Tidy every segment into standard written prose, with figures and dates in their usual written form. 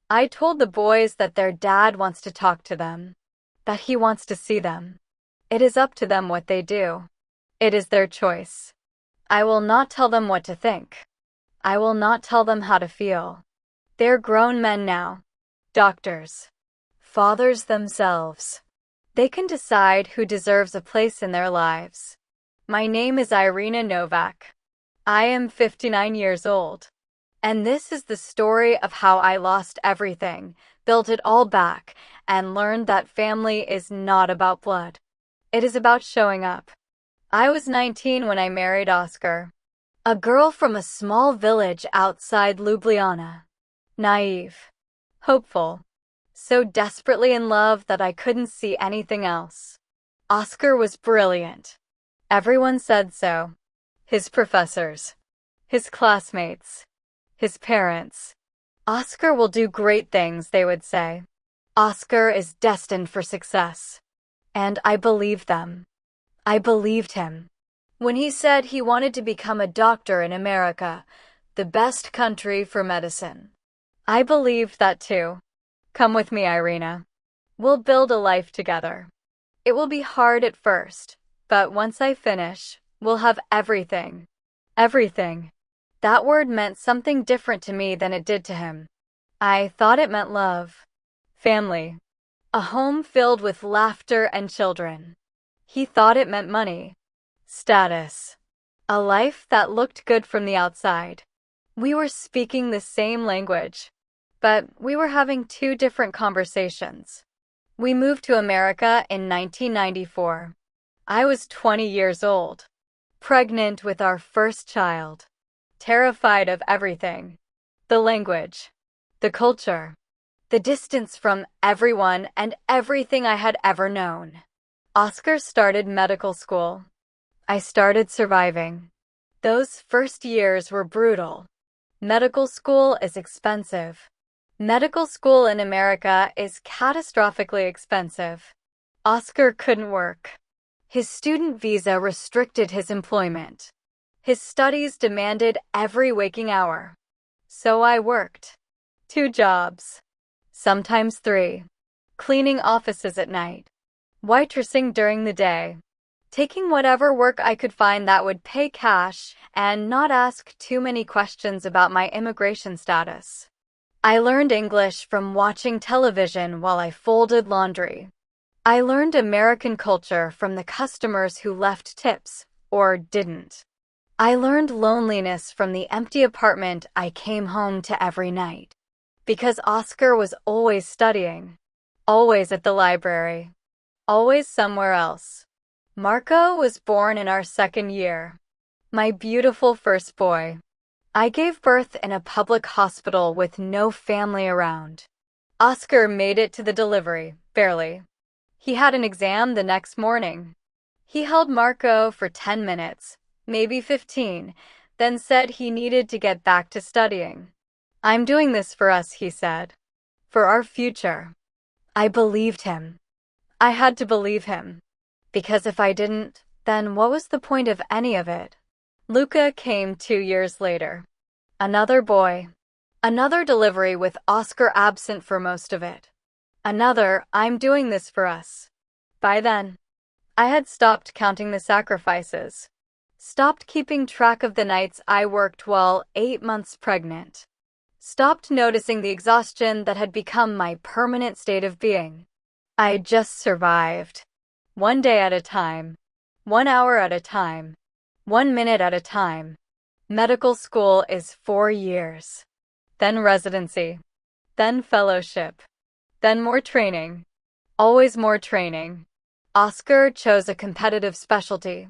I told the boys that their dad wants to talk to them, that he wants to see them. It is up to them what they do. It is their choice. I will not tell them what to think. I will not tell them how to feel. They're grown men now. Doctors. Fathers themselves. They can decide who deserves a place in their lives. My name is Irena Novak. I am 59 years old. And this is the story of how I lost everything, built it all back, and learned that family is not about blood. It is about showing up. I was 19 when I married Oscar, a girl from a small village outside Ljubljana. Naive. Hopeful. So desperately in love that I couldn't see anything else. Oscar was brilliant. Everyone said so. His professors. His classmates. His parents. Oscar will do great things, they would say. Oscar is destined for success. And I believed them. I believed him. When he said he wanted to become a doctor in America, the best country for medicine. I believed that too. Come with me, Irena. We'll build a life together. It will be hard at first, but once I finish, we'll have everything. Everything. That word meant something different to me than it did to him. I thought it meant love. Family. A home filled with laughter and children. He thought it meant money. Status. A life that looked good from the outside. We were speaking the same language, but we were having two different conversations. We moved to America in 1994. I was 20 years old, pregnant with our first child, terrified of everything. The language, the culture, the distance from everyone and everything I had ever known. Oscar started medical school. I started surviving. Those first years were brutal. Medical school is expensive. Medical school in America is catastrophically expensive. Oscar couldn't work. His student visa restricted his employment. His studies demanded every waking hour. So I worked. 2 jobs. Sometimes 3. Cleaning offices at night. Waitressing during the day. Taking whatever work I could find that would pay cash and not ask too many questions about my immigration status. I learned English from watching television while I folded laundry. I learned American culture from the customers who left tips or didn't. I learned loneliness from the empty apartment I came home to every night. Because Oscar was always studying, always at the library, always somewhere else. Marco was born in our 2nd year. My beautiful first boy. I gave birth in a public hospital with no family around. Oscar made it to the delivery, barely. He had an exam the next morning. He held Marco for 10 minutes, maybe 15, then said he needed to get back to studying. I'm doing this for us, he said. For our future. I believed him. I had to believe him. Because if I didn't, then what was the point of any of it? Luca came 2 years later. Another boy. Another delivery with Oscar absent for most of it. Another, I'm doing this for us. By then, I had stopped counting the sacrifices. Stopped keeping track of the nights I worked while 8 months pregnant. Stopped noticing the exhaustion that had become my permanent state of being. I just survived. 1 day at a time. 1 hour at a time. 1 minute at a time. Medical school is 4 years. Then residency. Then fellowship. Then more training. Always more training. Oscar chose a competitive specialty.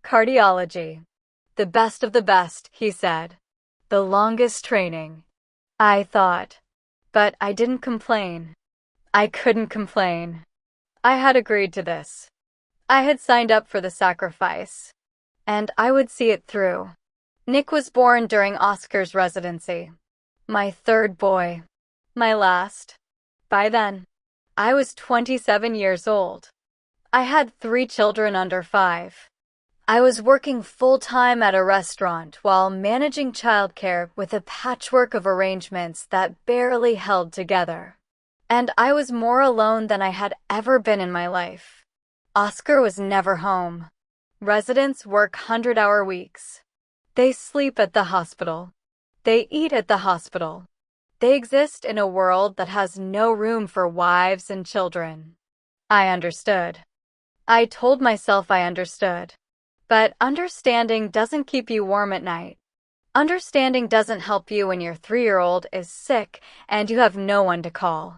Cardiology. The best of the best, he said. The longest training. I thought. But I didn't complain. I couldn't complain. I had agreed to this. I had signed up for the sacrifice. And I would see it through. Nick was born during Oscar's residency. My 3rd boy. My last. By then, I was 27 years old. I had 3 children under 5. I was working full-time at a restaurant while managing childcare with a patchwork of arrangements that barely held together. And I was more alone than I had ever been in my life. Oscar was never home. Residents work 100-hour weeks. They sleep at the hospital. They eat at the hospital. They exist in a world that has no room for wives and children. I understood. I told myself I understood. But understanding doesn't keep you warm at night. Understanding doesn't help you when your 3-year-old is sick and you have no one to call.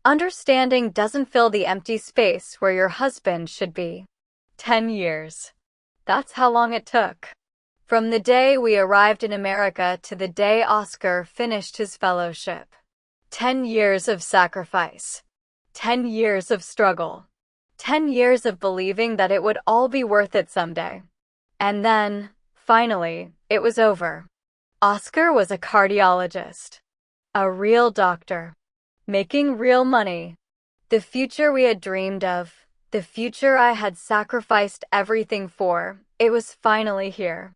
Understanding doesn't fill the empty space where your husband should be. 10 years. That's how long it took. From the day we arrived in America to the day Oscar finished his fellowship. 10 years of sacrifice. 10 years of struggle. 10 years of believing that it would all be worth it someday. And then, finally, it was over. Oscar was a cardiologist. A real doctor. Making real money. The future we had dreamed of. The future I had sacrificed everything for. It was finally here.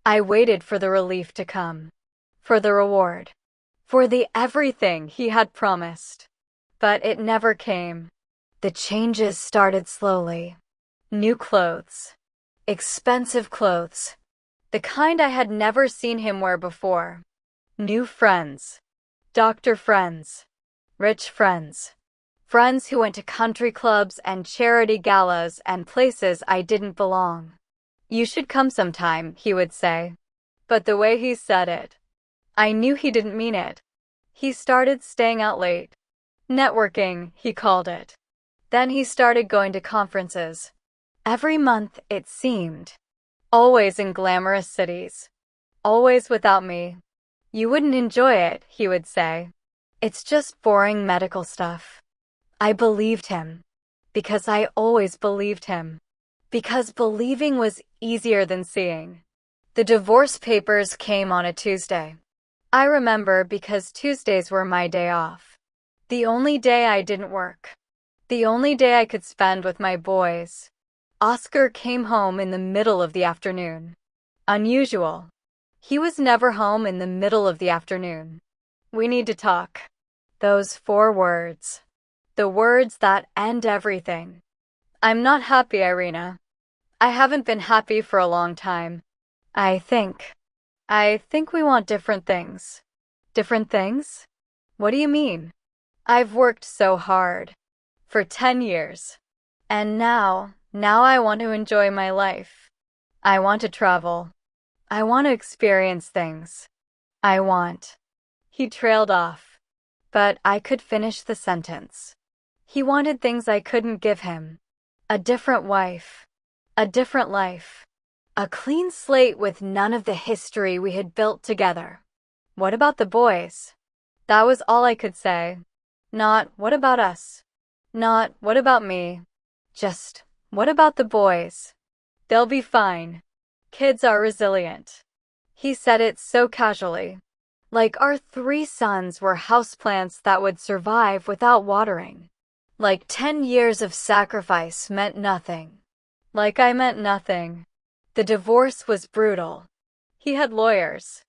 I waited for the relief to come. For the reward. For the everything he had promised. But it never came. The changes started slowly. New clothes. Expensive clothes. The kind I had never seen him wear before. New friends. Doctor friends. Rich friends. Friends who went to country clubs and charity galas and places I didn't belong. You should come sometime, he would say. But the way he said it, I knew he didn't mean it. He started staying out late. Networking, he called it. Then he started going to conferences. Every month, it seemed. Always in glamorous cities. Always without me. You wouldn't enjoy it, he would say. It's just boring medical stuff. I believed him. Because I always believed him. Because believing was easier than seeing. The divorce papers came on a Tuesday. I remember because Tuesdays were my day off. The only day I didn't work. The only day I could spend with my boys. Oscar came home in the middle of the afternoon. Unusual. He was never home in the middle of the afternoon. We need to talk. Those 4 words. The words that end everything. I'm not happy, Irena. I haven't been happy for a long time. I think we want different things. Different things? What do you mean? I've worked so hard. For 10 years. And now I want to enjoy my life. I want to travel. I want to experience things. He trailed off. But I could finish the sentence. He wanted things I couldn't give him. A different wife. A different life. A clean slate with none of the history we had built together. What about the boys? That was all I could say. Not, what about us? Not, what about me? Just, what about the boys? They'll be fine. Kids are resilient. He said it so casually. Like our 3 sons were houseplants that would survive without watering. Like 10 years of sacrifice meant nothing. Like I meant nothing. The divorce was brutal. He had lawyers.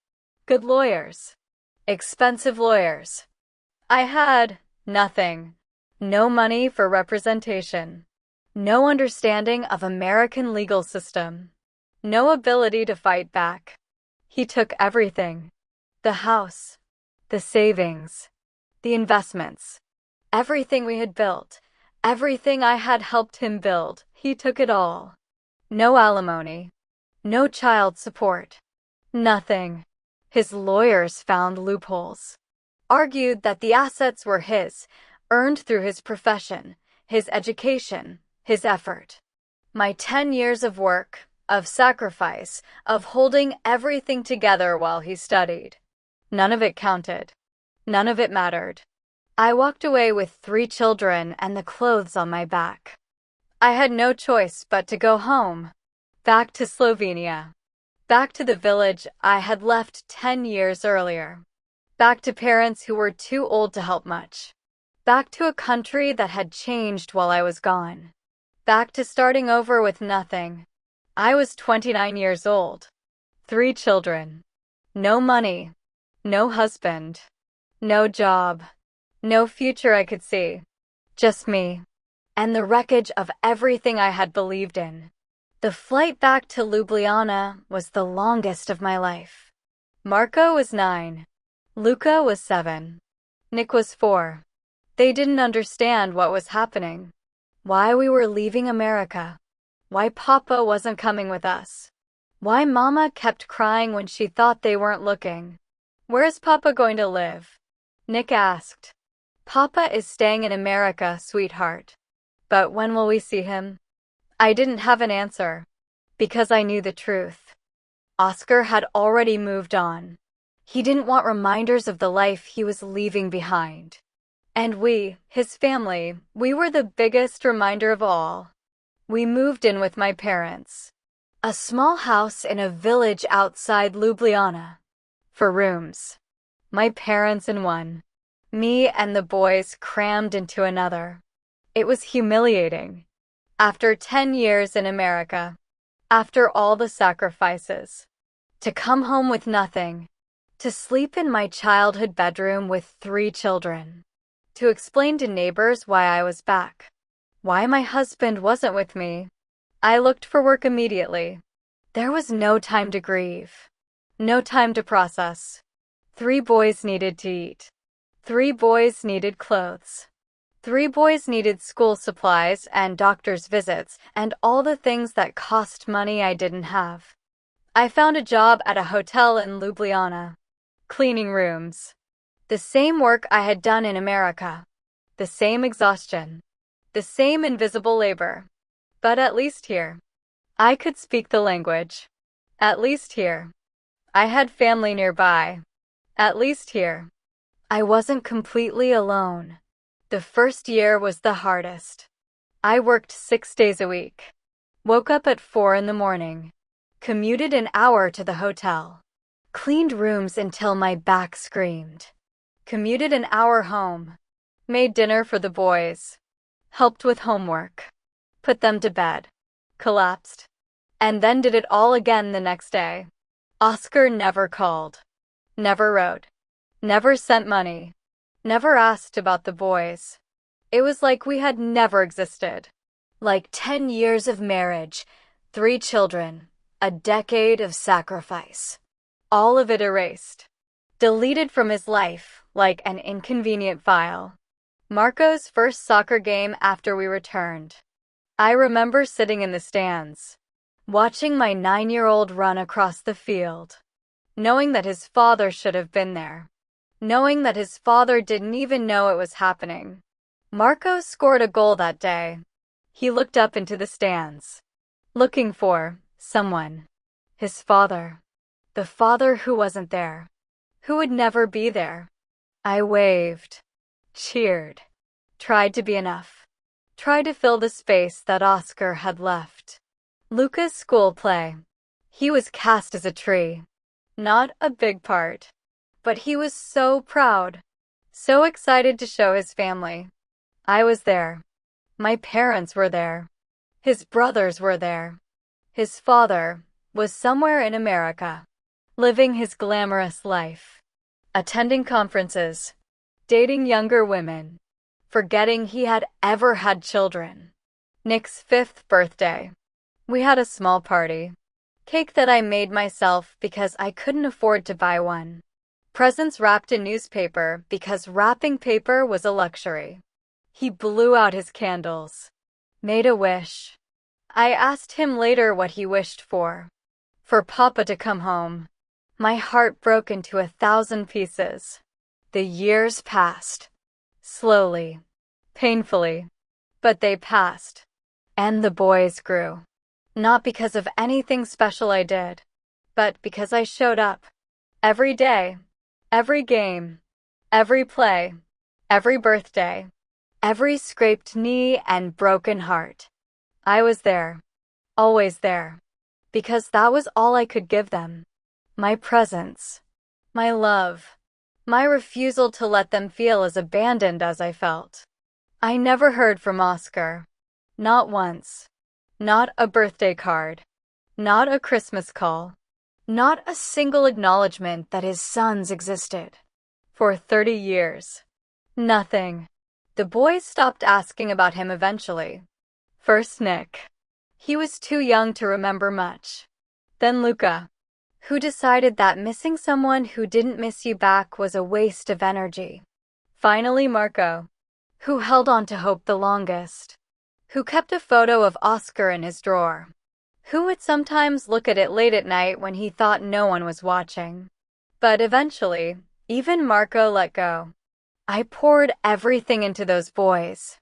Good lawyers. Expensive lawyers. I had nothing. No money for representation. No understanding of American legal system. No ability to fight back. He took everything. The house. The savings. The investments. Everything we had built. Everything I had helped him build. He took it all. No alimony. No child support. Nothing. His lawyers found loopholes. Argued that the assets were his, earned through his profession, his education, his effort. My 10 years of work, of sacrifice, of holding everything together while he studied. None of it counted. None of it mattered. I walked away with 3 children and the clothes on my back. I had no choice but to go home. Back to Slovenia. Back to the village I had left 10 years earlier. Back to parents who were too old to help much. Back to a country that had changed while I was gone. Back to starting over with nothing. I was 29 years old. 3 children. No money. No husband. No job. No future I could see. Just me. And the wreckage of everything I had believed in. The flight back to Ljubljana was the longest of my life. Marco was 9. Luca was 7. Nick was 4. They didn't understand what was happening. Why we were leaving America. Why Papa wasn't coming with us. Why Mama kept crying when she thought they weren't looking. Where's Papa going to live? Nick asked. Papa is staying in America, sweetheart. But when will we see him? I didn't have an answer. Because I knew the truth. Oscar had already moved on. He didn't want reminders of the life he was leaving behind. And we, his family, we were the biggest reminder of all. We moved in with my parents. A small house in a village outside Ljubljana. For rooms. My parents in one. Me and the boys crammed into another. It was humiliating. After 10 years in America. After all the sacrifices. To come home with nothing. To sleep in my childhood bedroom with 3 children. To explain to neighbors why I was back. Why my husband wasn't with me. I looked for work immediately. There was no time to grieve. No time to process. 3 boys needed to eat. 3 boys needed clothes. 3 boys needed school supplies and doctor's visits and all the things that cost money I didn't have. I found a job at a hotel in Ljubljana. Cleaning rooms. The same work I had done in America. The same exhaustion. The same invisible labor. But at least here. I could speak the language. At least here. I had family nearby. At least here. I wasn't completely alone. The first year was the hardest. I worked 6 days a week. Woke up at 4 in the morning. Commuted an hour to the hotel. Cleaned rooms until my back screamed. Commuted an hour home. Made dinner for the boys. Helped with homework. Put them to bed. Collapsed. And then did it all again the next day. Oscar never called. Never wrote. Never sent money. Never asked about the boys. It was like we had never existed. Like 10 years of marriage, 3 children, a decade of sacrifice. All of it erased. Deleted from his life, like an inconvenient file. Marco's first soccer game after we returned. I remember sitting in the stands, watching my 9-year-old run across the field, knowing that his father should have been there, knowing that his father didn't even know it was happening. Marco scored a goal that day. He looked up into the stands, looking for someone. His father. The father who wasn't there, who would never be there. I waved, cheered, tried to be enough, tried to fill the space that Oscar had left. Luca's school play. He was cast as a tree. Not a big part. But he was so proud, so excited to show his family. I was there. My parents were there. His brothers were there. His father was somewhere in America, living his glamorous life, attending conferences, dating younger women, forgetting he had ever had children. Nick's 5th birthday. We had a small party. Cake that I made myself because I couldn't afford to buy one. Presents wrapped in newspaper because wrapping paper was a luxury. He blew out his candles. Made a wish. I asked him later what he wished for. For Papa to come home. My heart broke into 1,000 pieces. The years passed. Slowly. Painfully. But they passed. And the boys grew. Not because of anything special I did, but because I showed up. Every day. Every game. Every play. Every birthday. Every scraped knee and broken heart. I was there. Always there. Because that was all I could give them. My presence. My love. My refusal to let them feel as abandoned as I felt. I never heard from Oscar. Not once. Not a birthday card. Not a Christmas call. Not a single acknowledgement that his sons existed. For 30 years. Nothing. The boys stopped asking about him eventually. First Nick. He was too young to remember much. Then Luca, who decided that missing someone who didn't miss you back was a waste of energy. Finally Marco, who held on to hope the longest. Who kept a photo of Oscar in his drawer. Who would sometimes look at it late at night when he thought no one was watching. But eventually, even Marco let go. I poured everything into those boys.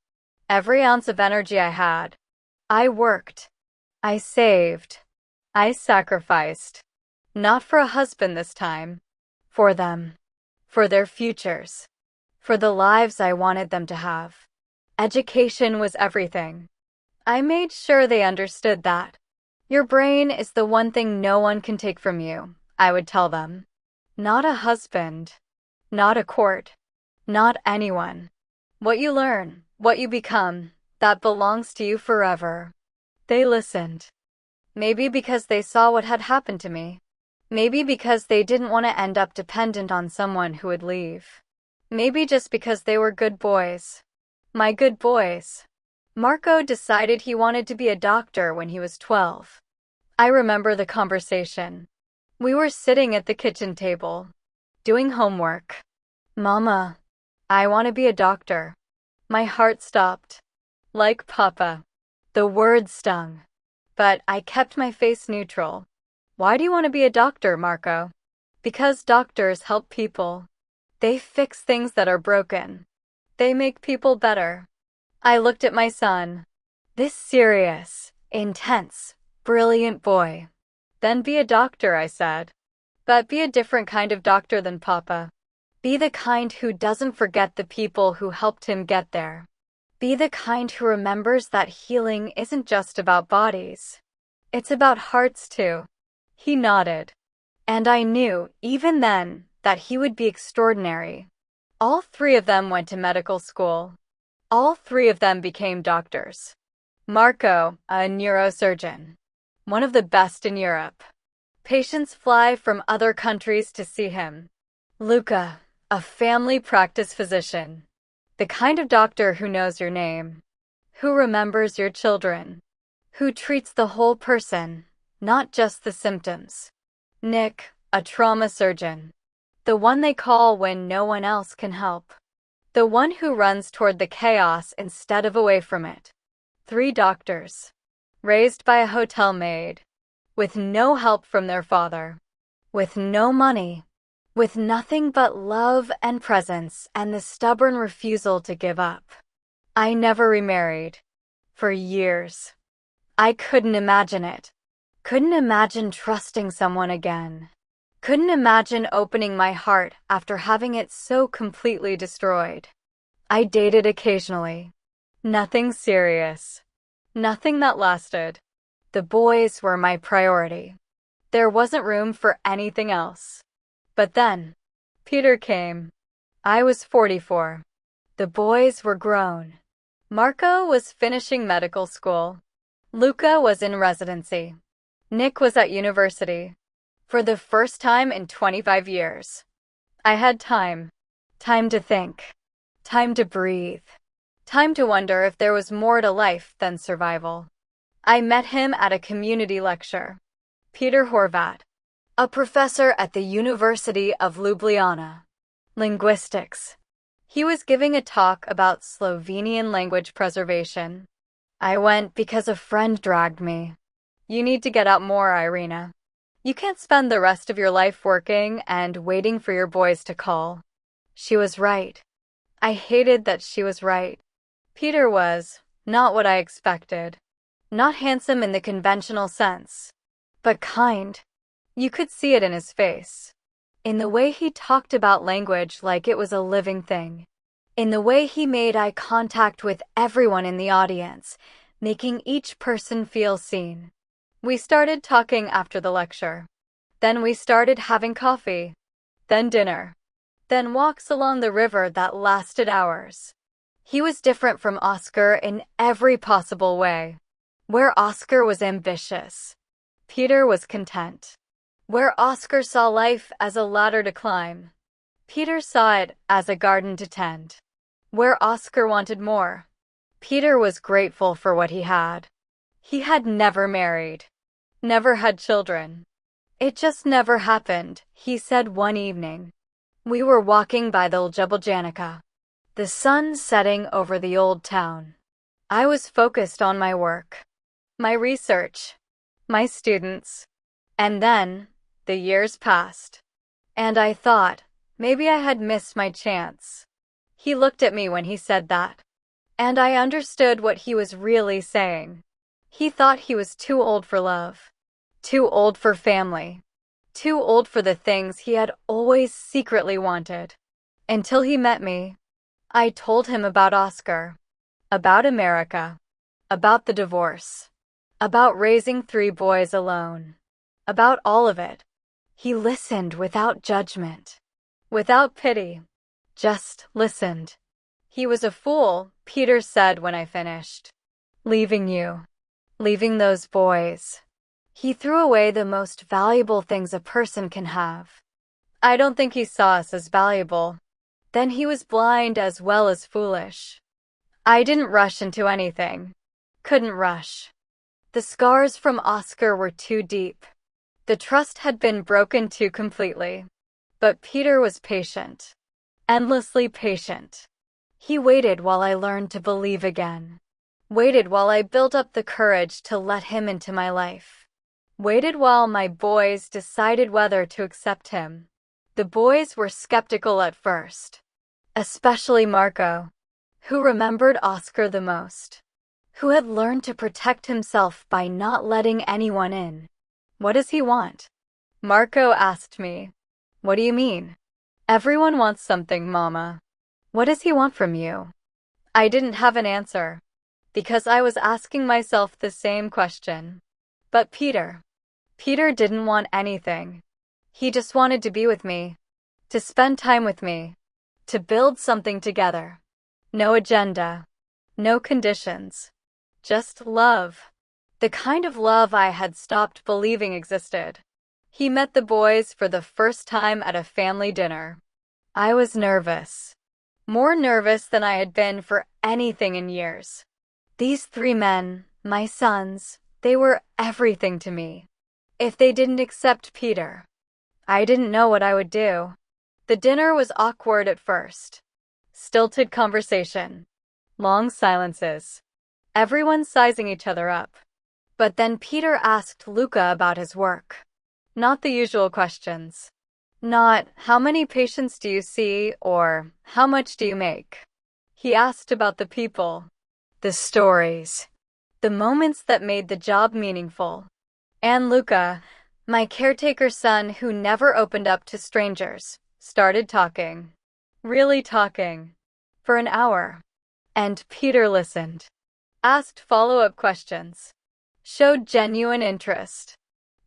Every ounce of energy I had. I worked. I saved. I sacrificed. Not for a husband this time. For them. For their futures. For the lives I wanted them to have. Education was everything. I made sure they understood that. Your brain is the one thing no one can take from you, I would tell them. Not a husband. Not a court. Not anyone. What you learn, what you become, that belongs to you forever. They listened. Maybe because they saw what had happened to me. Maybe because they didn't want to end up dependent on someone who would leave. Maybe just because they were good boys. My good boys. Marco decided he wanted to be a doctor when he was 12. I remember the conversation. We were sitting at the kitchen table, doing homework. Mama, I want to be a doctor. My heart stopped. Like Papa. The words stung. But I kept my face neutral. Why do you want to be a doctor, Marco? Because doctors help people. They fix things that are broken. They make people better. I looked at my son. This serious, intense, brilliant boy. Then be a doctor, I said. But be a different kind of doctor than Papa. Be the kind who doesn't forget the people who helped him get there. Be the kind who remembers that healing isn't just about bodies. It's about hearts too. He nodded. And I knew, even then, that he would be extraordinary. All three of them went to medical school. All three of them became doctors. Marco, a neurosurgeon. One of the best in Europe. Patients fly from other countries to see him. Luca, a family practice physician. The kind of doctor who knows your name. Who remembers your children. Who treats the whole person, not just the symptoms. Nick, a trauma surgeon. The one they call when no one else can help. The one who runs toward the chaos instead of away from it. 3 doctors. Raised by a hotel maid. With no help from their father. With no money. With nothing but love and presence and the stubborn refusal to give up. I never remarried. For years. I couldn't imagine it. Couldn't imagine trusting someone again. Couldn't imagine opening my heart after having it so completely destroyed. I dated occasionally. Nothing serious. Nothing that lasted. The boys were my priority. There wasn't room for anything else. But then, Peter came. I was 44. The boys were grown. Marco was finishing medical school. Luca was in residency. Nick was at university. For the first time in 25 years. I had time. Time to think. Time to breathe. Time to wonder if there was more to life than survival. I met him at a community lecture. Peter Horvat, a professor at the University of Ljubljana. Linguistics. He was giving a talk about Slovenian language preservation. I went because a friend dragged me. You need to get out more, Irena. You can't spend the rest of your life working and waiting for your boys to call. She was right. I hated that she was right. Peter was not what I expected. Not handsome in the conventional sense, but kind. You could see it in his face. In the way he talked about language like it was a living thing. In the way he made eye contact with everyone in the audience, making each person feel seen. We started talking after the lecture. Then we started having coffee. Then dinner. Then walks along the river that lasted hours. He was different from Oscar in every possible way. Where Oscar was ambitious. Peter was content. Where Oscar saw life as a ladder to climb, Peter saw it as a garden to tend. Where Oscar wanted more, Peter was grateful for what he had. He had never married, never had children. It just never happened, he said one evening. We were walking by the Ljubljanica, the sun setting over the old town. I was focused on my work, my research, my students. And then, the years passed, and I thought, maybe I had missed my chance. He looked at me when he said that, and I understood what he was really saying. He thought he was too old for love, too old for family, too old for the things he had always secretly wanted. Until he met me, I told him about Oscar, about America, about the divorce, about raising 3 boys alone, about all of it. He listened without judgment, without pity, just listened. He was a fool, Peter said when I finished. Leaving you, leaving those boys. He threw away the most valuable things a person can have. I don't think he saw us as valuable. Then he was blind as well as foolish. I didn't rush into anything. Couldn't rush. The scars from Oscar were too deep. The trust had been broken too completely. But Peter was patient. Endlessly patient. He waited while I learned to believe again. Waited while I built up the courage to let him into my life. Waited while my boys decided whether to accept him. The boys were skeptical at first. Especially Marco, who remembered Oscar the most. Who had learned to protect himself by not letting anyone in. What does he want? Marco asked me. What do you mean? Everyone wants something, Mama. What does he want from you? I didn't have an answer, because I was asking myself the same question. But Peter didn't want anything. He just wanted to be with me, to spend time with me, to build something together. No agenda, no conditions, just love. The kind of love I had stopped believing existed. He met the boys for the first time at a family dinner. I was nervous. More nervous than I had been for anything in years. These 3 men, my sons, they were everything to me. If they didn't accept Peter, I didn't know what I would do. The dinner was awkward at first. Stilted conversation. Long silences. Everyone sizing each other up. But then Peter asked Luca about his work. Not the usual questions. Not, how many patients do you see, or how much do you make? He asked about the people, the stories, the moments that made the job meaningful. And Luca, my caretaker's son who never opened up to strangers, started talking. Really talking. For an hour. And Peter listened. Asked follow-up questions. Showed genuine interest.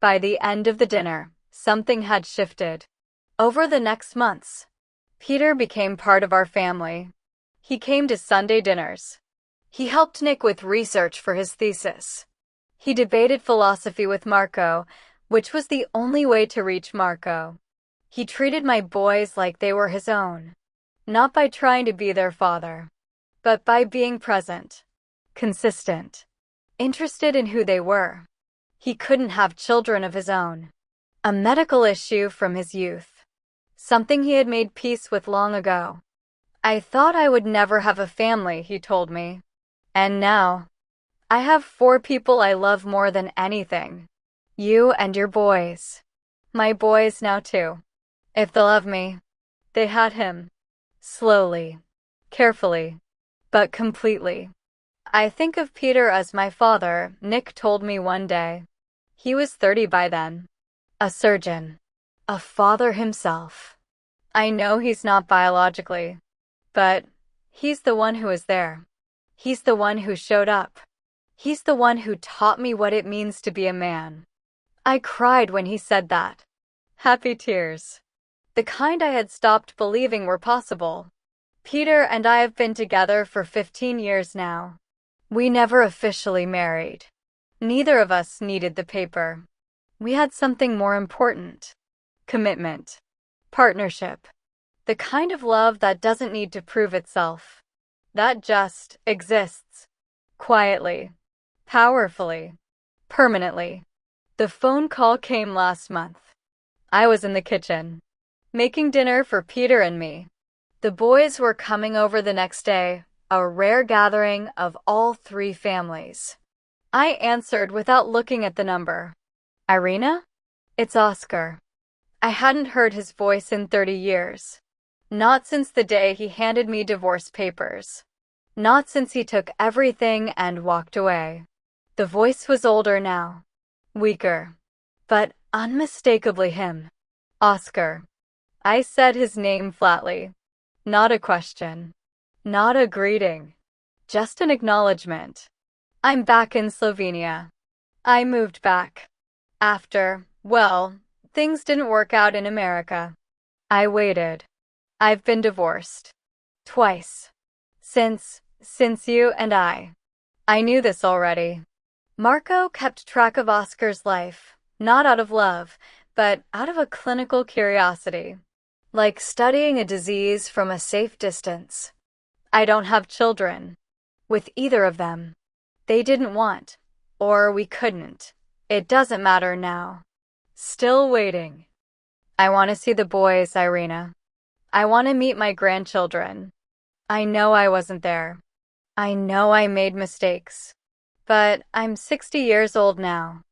By the end of the dinner, something had shifted. Over the next months, Peter became part of our family. He came to Sunday dinners. He helped Nick with research for his thesis. He debated philosophy with Marco, which was the only way to reach Marco. He treated my boys like they were his own. Not by trying to be their father, but by being present, consistent, interested in who they were. He couldn't have children of his own. A medical issue from his youth. Something he had made peace with long ago. I thought I would never have a family, he told me. And now, I have 4 people I love more than anything. You and your boys. My boys now too. If they love me, they had him. Slowly, carefully, but completely. I think of Peter as my father, Nick told me one day. He was 30 by then. A surgeon. A father himself. I know he's not biologically, but he's the one who is there. He's the one who showed up. He's the one who taught me what it means to be a man. I cried when he said that. Happy tears. The kind I had stopped believing were possible. Peter and I have been together for 15 years now. We never officially married. Neither of us needed the paper. We had something more important. Commitment. Partnership. The kind of love that doesn't need to prove itself. That just exists. Quietly. Powerfully. Permanently. The phone call came last month. I was in the kitchen, making dinner for Peter and me. The boys were coming over the next day, a rare gathering of all three families. I answered without looking at the number. Irena? It's Oscar. I hadn't heard his voice in 30 years. Not since the day he handed me divorce papers. Not since he took everything and walked away. The voice was older now. Weaker. But unmistakably him. Oscar. I said his name flatly. Not a question. Not a greeting. Just an acknowledgement. I'm back in Slovenia. I moved back. After, well, things didn't work out in America. I waited. I've been divorced. Twice. Since you and I. I knew this already. Marco kept track of Oscar's life, not out of love, but out of a clinical curiosity. Like studying a disease from a safe distance. I don't have children. With either of them. They didn't want. Or we couldn't. It doesn't matter now. Still waiting. I want to see the boys, Irena. I want to meet my grandchildren. I know I wasn't there. I know I made mistakes. But I'm 60 years old now.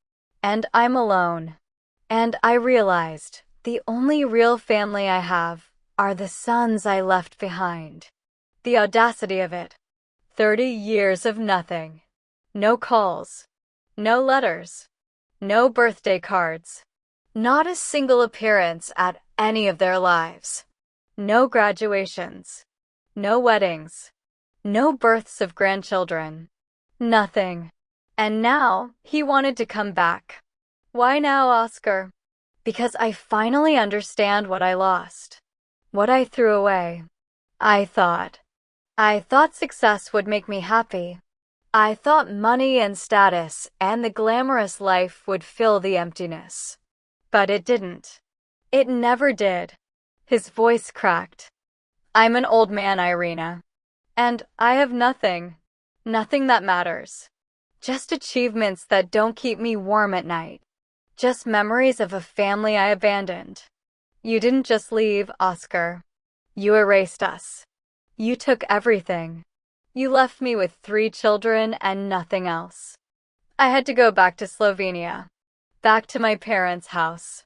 And I'm alone. And I realized the only real family I have are the sons I left behind. The audacity of it. 30 years of nothing. No calls. No letters. No birthday cards. Not a single appearance at any of their lives. No graduations. No weddings. No births of grandchildren. Nothing. And now he wanted to come back. Why now, Oscar? Because I finally understand what I lost. What I threw away. I thought success would make me happy. I thought money and status and the glamorous life would fill the emptiness. But it didn't. It never did. His voice cracked. I'm an old man, Irena. And I have nothing. Nothing that matters. Just achievements that don't keep me warm at night. Just memories of a family I abandoned. You didn't just leave, Oscar. You erased us. You took everything. You left me with 3 children and nothing else. I had to go back to Slovenia. Back to my parents' house.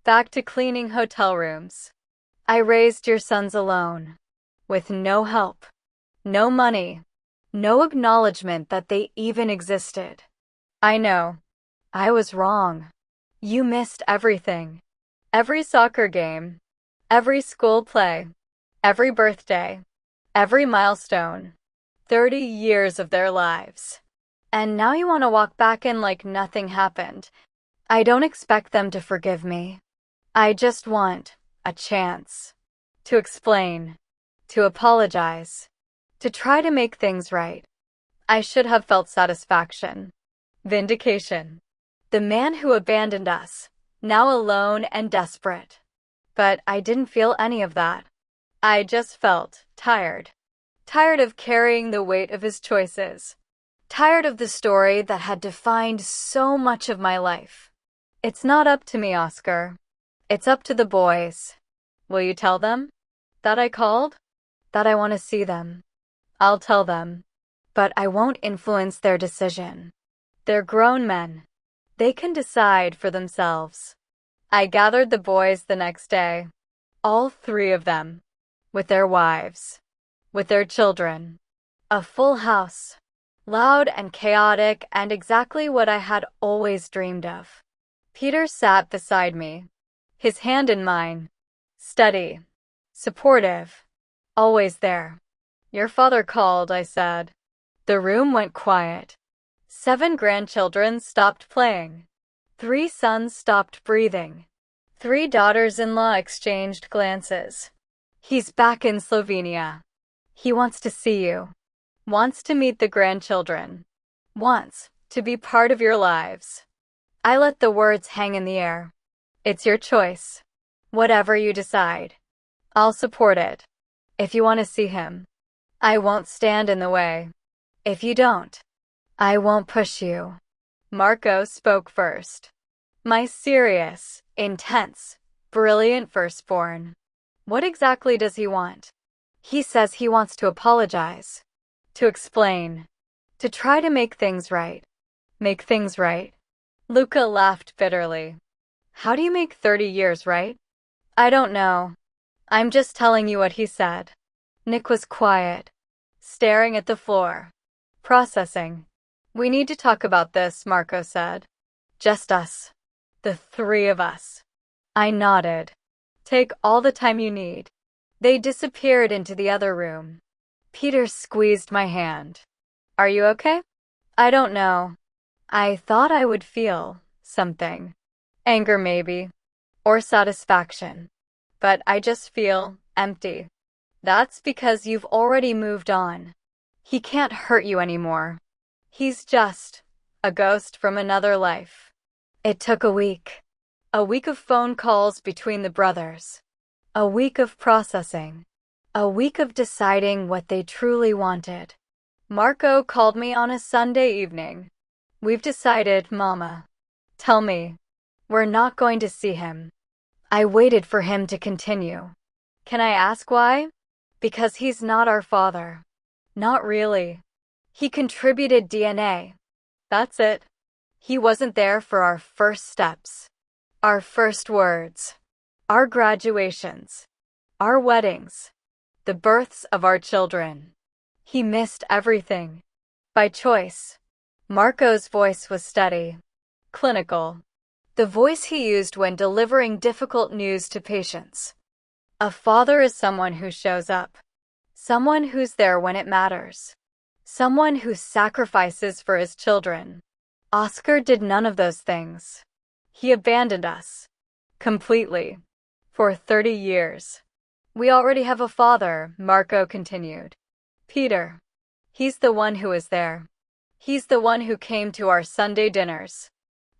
Back to cleaning hotel rooms. I raised your sons alone. With no help. No money. No acknowledgement that they even existed. I know. I was wrong. You missed everything. Every soccer game. Every school play. Every birthday. Every milestone. 30 years of their lives. And now you want to walk back in like nothing happened. I don't expect them to forgive me. I just want a chance. To explain. To apologize. To try to make things right. I should have felt satisfaction. Vindication. The man who abandoned us. Now alone and desperate. But I didn't feel any of that. I just felt tired. Tired of carrying the weight of his choices. Tired of the story that had defined so much of my life. It's not up to me, Oscar. It's up to the boys. Will you tell them? That I called? That I want to see them. I'll tell them. But I won't influence their decision. They're grown men. They can decide for themselves. I gathered the boys the next day. All 3 of them. With their wives. With their children. A full house. Loud and chaotic and exactly what I had always dreamed of. Peter sat beside me. His hand in mine. Steady. Supportive. Always there. Your father called, I said. The room went quiet. 7 grandchildren stopped playing. 3 sons stopped breathing. 3 daughters-in-law exchanged glances. He's back in Slovenia. He wants to see you. Wants to meet the grandchildren. Wants to be part of your lives. I let the words hang in the air. It's your choice. Whatever you decide. I'll support it. If you want to see him, I won't stand in the way. If you don't, I won't push you. Marco spoke first. My serious, intense, brilliant firstborn. What exactly does he want? He says he wants to apologize. To explain. To try to make things right. Make things right. Luca laughed bitterly. How do you make 30 years right? I don't know. I'm just telling you what he said. Nick was quiet, staring at the floor. Processing. We need to talk about this, Marco said. Just us. The three of us. I nodded. Take all the time you need. They disappeared into the other room. Peter squeezed my hand. Are you okay? I don't know. I thought I would feel something. Anger maybe. Or satisfaction. But I just feel empty. That's because you've already moved on. He can't hurt you anymore. He's just a ghost from another life. It took a week. A week of phone calls between the brothers. A week of processing. A week of deciding what they truly wanted. Marco called me on a Sunday evening. We've decided, Mama. Tell me. We're not going to see him. I waited for him to continue. Can I ask why? Because he's not our father. Not really. He contributed DNA. That's it. He wasn't there for our first steps. Our first words. Our graduations. Our weddings. The births of our children. He missed everything. By choice. Marco's voice was steady. Clinical. The voice he used when delivering difficult news to patients. A father is someone who shows up. Someone who's there when it matters. Someone who sacrifices for his children. Oscar did none of those things. He abandoned us. Completely. For 30 years. We already have a father, Marco continued. Peter. He's the one who is there. He's the one who came to our Sunday dinners.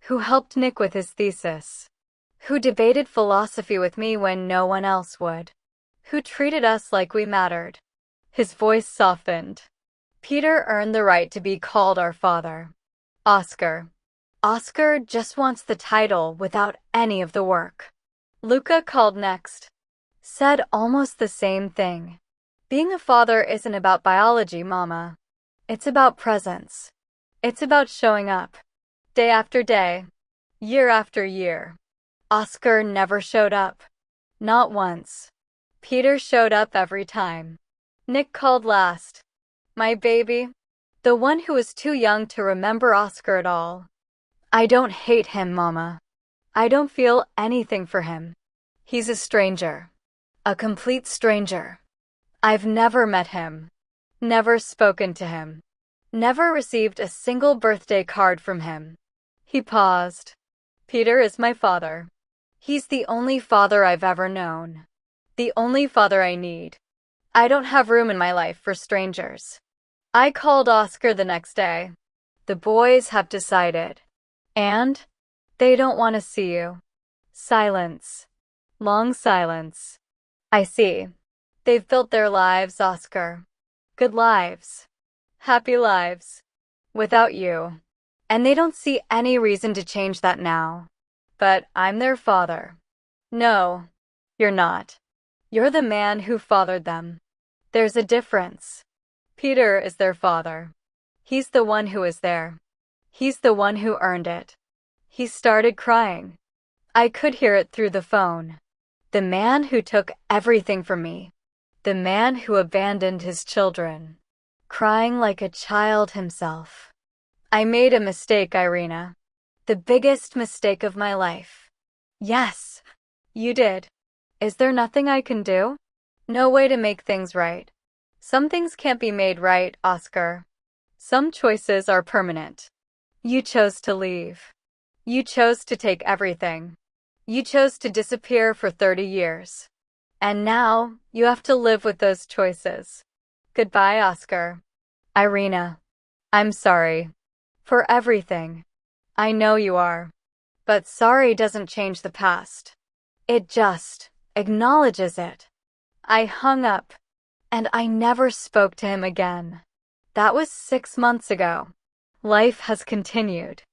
Who helped Nick with his thesis. Who debated philosophy with me when no one else would. Who treated us like we mattered. His voice softened. Peter earned the right to be called our father. Oscar. Oscar just wants the title without any of the work. Luca called next. Said almost the same thing. Being a father isn't about biology, Mama. It's about presence. It's about showing up. Day after day. Year after year. Oscar never showed up. Not once. Peter showed up every time. Nick called last. My baby. The one who was too young to remember Oscar at all. I don't hate him, Mama. I don't feel anything for him. He's a stranger. A complete stranger. I've never met him. Never spoken to him. Never received a single birthday card from him. He paused. Peter is my father. He's the only father I've ever known. The only father I need. I don't have room in my life for strangers. I called Oscar the next day. The boys have decided. And? They don't want to see you. Silence. Long silence. I see. They've built their lives, Oscar. Good lives. Happy lives. Without you. And they don't see any reason to change that now. But I'm their father. No, you're not. You're the man who fathered them. There's a difference. Peter is their father. He's the one who is there. He's the one who earned it. He started crying. I could hear it through the phone. The man who took everything from me. The man who abandoned his children. Crying like a child himself. I made a mistake, Irena. The biggest mistake of my life. Yes, you did. Is there nothing I can do? No way to make things right. Some things can't be made right, Oscar. Some choices are permanent. You chose to leave. You chose to take everything. You chose to disappear for 30 years. And now, you have to live with those choices. Goodbye, Oscar. Irena. I'm sorry. For everything. I know you are. But sorry doesn't change the past. It just acknowledges it. I hung up, and I never spoke to him again. That was 6 months ago. Life has continued.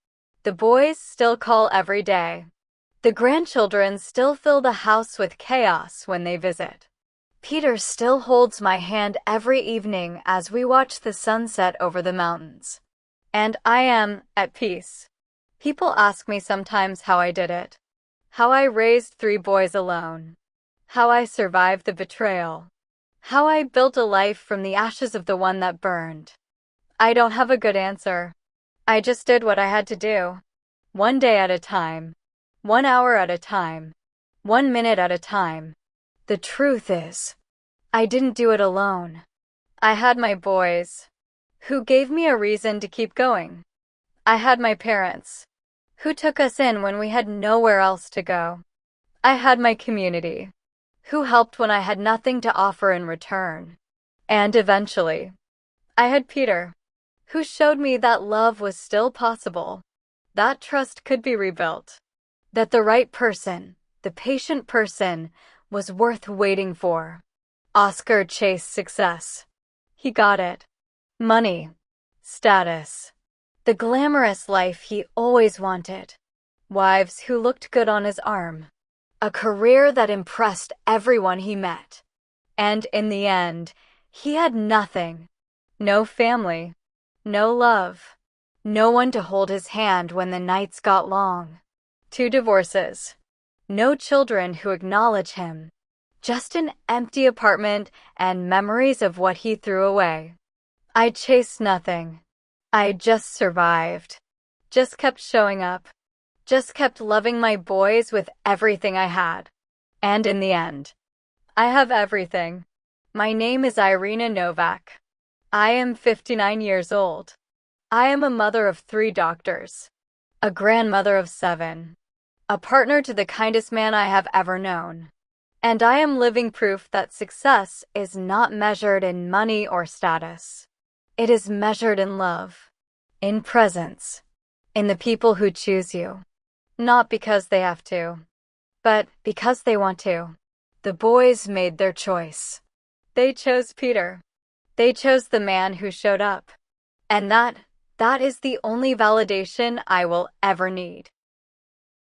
The boys still call every day. The grandchildren still fill the house with chaos when they visit. Peter still holds my hand every evening as we watch the sunset over the mountains. And I am at peace. People ask me sometimes how I did it. How I raised 3 boys alone. How I survived the betrayal. How I built a life from the ashes of the one that burned. I don't have a good answer. I just did what I had to do. 1 day at a time. 1 hour at a time. 1 minute at a time. The truth is, I didn't do it alone. I had my boys, who gave me a reason to keep going. I had my parents, who took us in when we had nowhere else to go. I had my community, who helped when I had nothing to offer in return. And eventually, I had Peter, who showed me that love was still possible, that trust could be rebuilt, that the right person, the patient person, was worth waiting for. Oscar chased success. He got it. Money, status, the glamorous life he always wanted. Wives who looked good on his arm. A career that impressed everyone he met. And in the end, he had nothing. No family. No love. No one to hold his hand when the nights got long. 2 divorces. No children who acknowledge him. Just an empty apartment and memories of what he threw away. I chased nothing. I just survived. Just kept showing up. Just kept loving my boys with everything I had. And in the end, I have everything. My name is Irena Novak. I am 59 years old. I am a mother of 3 doctors. A grandmother of 7. A partner to the kindest man I have ever known. And I am living proof that success is not measured in money or status. It is measured in love, in presence, in the people who choose you. Not because they have to, but because they want to. The boys made their choice. They chose Peter. They chose the man who showed up. And that is the only validation I will ever need.